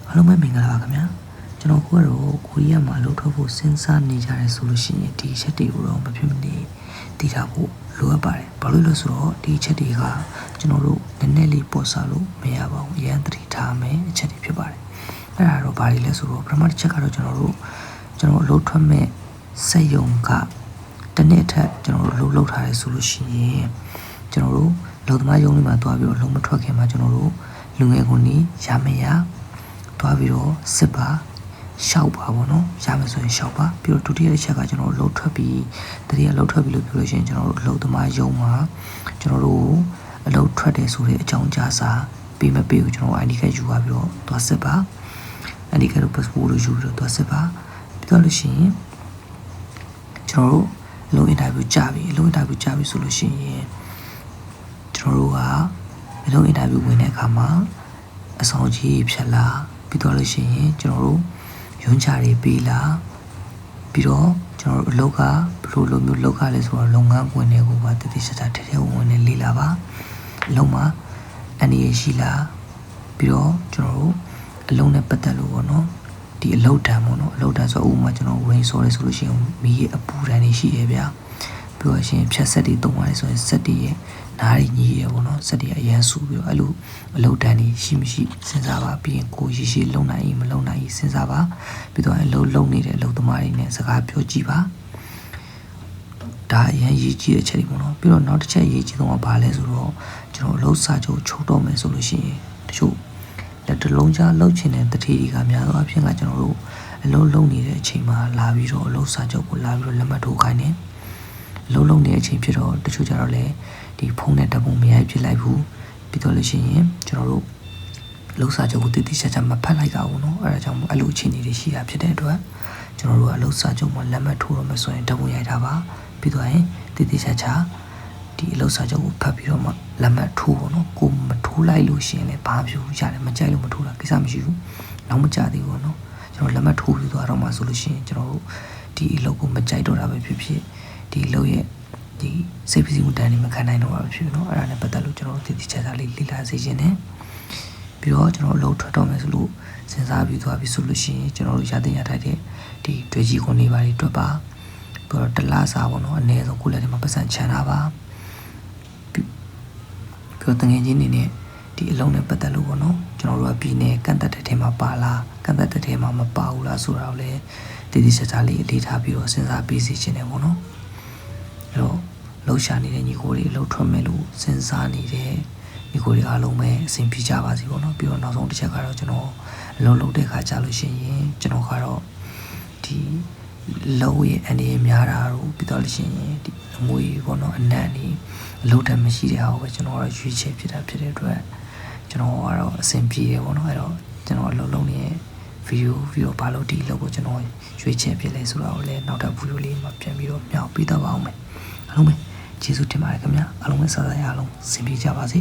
အားလုံးပဲမင်္ဂလာပါခင်ဗျာကျွန်တော်ကတော့ကိုရီးယားမှာအလုပ်ထွက်ဖို့စဉ်းစားနေကြတယ်ဆိုလို့ရှိရင်ဒီအချက်တွေကိုတော့မဖြစ်မနေသိထားဖို့လိုအပ်ပါတယ်ဘာလို့လဲဆိုတော့ဒီအချက်တွေကကျွန်တော်တို့နည်းနည်းလေးပေါ်စားလို့မရပါဘူးအရင်သတိထားမယ်အချက်တွေဖြစ်ပါတယ်အဲ့ဒါတော့ဘာတွေလဲဆိုတော့ပထမတစ်ချက်ကတော့ကျွန်တော်အလုပ်ထွက်မဲ့စက်ရုံကတစ်နှစ်ထက်ကျွန်တော်တို့လုပ်ထားတယ်ဆိုလို့ရှိရင်ကျွန်တော်တို့လုံသမားရုံးလေးမှာတွားပြီးတော့လုံမထွက်ခင်မှာကျွန်တော်တို့လူငယ်ခွန်ကြီးရမရတွားပြီးတော့စစ်ပါရှောက်ပါဘောနော်ရမယ်ဆိုရင်ရှောက်ပါပြီးတော့ဒုတိယတစ်ချက်ကကျွန်တော်တို့လှုပ်ထွက်ပြီးတတိယလှုပ်ထွက်ပြီးလို့ပြောလို့ရှိရင်ကျွန်တော်တို့အလုပ်သမားရုံးမှာကျွန်တော်တို့အလုပ်ထွက်တယ်ဆိုတဲ့အကြောင်းကြားစာပေးမပေးဘူးကျွန်တော် ID ကယူပါပြီးတော့တွားစစ်ပါ ID ကတို့ passport လို့ယူပြီးတော့တွားစစ်ပါပြီးတော့လို့ရှိရင်ကျွန်တော်တို့အလုပ် interview ကြပြီအလုပ် interview ကြပြီဆိုလို့ရှိရင်ကျွန်တော်တို့ကအလုပ် interview ဝင်တဲ့အခါမှာအဆောင်ကြီးဖြတ်လာပြီးတော့လို့ရှိရင်ကျွန်တော်တို့ရုံးချတွေပေးလာပြီးတော့ကျွန်တော်တို့အလုပ်ကဘယ်လိုမျိုးလုပ်ရလဲဆိုတော့လုပ်ငန်းခွင်တွေကိုပါတတိချာချာထဲဝင်နေလေ့လာပါအလုပ်မှာအနေရရှိလာပြီးတော့ကျွန်တော်တို့အလုပ်နဲ့ပတ်သက်လို့ပေါ့နော်ဒီအလုပ်တန်းပေါ့နော်အလုပ်တန်းဆိုဥပမာကျွန်တော်ဝင်ဆိုရဲဆိုလို့ရှိရင်မီးရဲ့အပူတန်းတွေရှိရဗျာပြီးတော့ရှင်ဖြတ်ဆက်တွေတုံးရတယ်ဆိုရင်ဆက်တွေရဲ့နားတွေညီရပေါ့နော်ဆက်တွေအရန်ဆူပြီးတော့အဲ့လိုအလုပ်တန်းတွေရှိမရှိစဉ်းစားပါပြီးရင်ကိုရှိလုံနိုင်မလုံနိုင်စဉ်းစားပါပြီးတော့အလုပ်လုံနေတဲ့အလုပ်သမားတွေနဲ့စကားပြောကြည့်ပါဒါအရင်ရေးကြည့်တဲ့ချက်တွေပေါ့နော်ပြီးတော့နောက်တစ်ချက်ရေးကြည့်တော့ဘာလဲဆိုတော့ကျွန်တော်အလုပ်စာချုပ်ချုပ်တော့မယ်ဆိုလို့ရှိရင်တချို့လက်တလုံးကြားလှုပ်ချင်တဲ့တတိတွေကများသောအားဖြင့်ကကျွန်တော်တို့အလုပ်လုပ်နေတဲ့အချိန်မှာလာပြီးတော့အလုပ်စာချုပ်ကိုလာပြီးတော့လက်မှတ်ထိုးခိုင်းတယ်အလုပ်လုပ်နေတဲ့အချိန်ဖြစ်တော့တချို့ကြတော့လေဒီဖုန်းနဲ့ဓာတ်ပုံမရိုက်ပြလိုက်ဘူးပြီးတော့လို့ရှိရင်ကျွန်တော်တို့လှုပ်စာချုပ်ကိုတည်တည်ချာချာမဖတ်လိုက်တာဘူးเนาะအဲဒါကြောင့်အဲ့လိုအခြေအနေတွေရှိတာဖြစ်တဲ့အတွက်ကျွန်တော်တို့ကလှုပ်စာချုပ်မှာလက်မှတ်ထိုးရမယ်ဆိုရင်ဓာတ်ပုံရိုက်ထားပါပြီးတော့ရင်တည်တည်ချာချာဒီလှုပ်စာချုပ်ကိုဖတ်ပြီးတော့မှလက်မှတ်ထိုးပေါ့နော်ကိုမထိုးလိုက်လို့ရှိရင်လည်းဘာဖြစ်ဘူးရတယ်မကြိုက်လို့မထိုးတာကိစ္စမရှိဘူးနောက်မကြသေးဘူးเนาะကျွန်တော်လက်မှတ်ထိုးပြီးသွားတော့မှဆိုလို့ရှိရင်ကျွန်တော်တို့ဒီအလုပ်ကိုမကြိုက်တော့တာပဲဖြစ်ဖြစ်ဒီအလုပ်ရဲ့ဒီစိတ်ဖိစီးမှုတန်းနေမခံနိုင်တော့ပါဖြစ်နော်အဲ့ဒါနဲ့ပတ်သက်လို့ကျွန်တော်တို့တည်တည်ချာချာလေးလေ့လာစေချင်တယ်ပြီးတော့ကျွန်တော်အလုပ်ထွက်တော့မယ်ဆိုလို့စဉ်းစားပြီးသွားပြီဆိုလို့ရှိရင်ကျွန်တော်တို့ရတဲ့ရထိုက်တဲ့ဒီတွေ့ကြီးခွန်လေးပါတွေတွက်ပါပြီးတော့တလားစားပေါ့နော်အနည်းဆုံးကိုလည်းဒီမှာပတ်စံချန်တာပါပြီးတော့တငယ်ချင်းနေနဲ့ဒီအလုံးနဲ့ပတ်သက်လို့ပေါ့နော်ကျွန်တော်တို့ကပြည်နယ်ကန့်သက်တဲ့ထဲမှာပါလားကန့်သက်တဲ့ထဲမှာမပါဘူးလားဆိုတာကိုလည်းတည်တည်ချာချာလေးအလေးထားပြီးတော့စဉ်းစားပေးစီခြင်းတယ်ပေါ့နော်အဲ့တော့လှုပ်ရှားနေတဲ့ညီကိုတွေလှုပ်ထွက်မဲ့လို့စဉ်းစားနေတဲ့ညီကိုတွေအားလုံးပဲအဆင်ပြေကြပါစေပေါ့နော်ပြီးတော့နောက်ဆုံးတစ်ချက်ကတော့ကျွန်တော်အလုပ်လုပ်တဲ့ခါကြာလို့ရှိရင်ကျွန်တော်ကတော့ဒီလုံးရဲ့အနေအများတာတို့ပြီးတော့လို့ရှိရင်ဒီအမွေပေါ့နော်အနံ့နေအလုပ်တမ်းမရှိတဲ့ဟာကိုပဲကျွန်တော်ကတော့ရွေးချယ်ဖြစ်တာဖြစ်တဲ့အတွက်ကျွန်တော်ကတော့အဆင်ပြေတယ်ပေါ့နော်အဲ့တော့ကျွန်တော်အလုပ်လုပ်နေတဲ့ဗီဒီယိုဘာလို့ဒီလောက်ကိုကျွန်တော်ရွေးချယ်ဖြစ်လဲဆိုတာကိုလည်းနောက်ထပ်ဗီဒီယိုလေးမှာပြန်ပြီးတော့မြောက်ပေးတော့ပါအောင်မယ်အားလုံးပဲကျေးဇူးတင်ပါတယ်ခင်ဗျာအားလုံးပဲစားစားရအောင်ဆင်ပြေကြပါစေ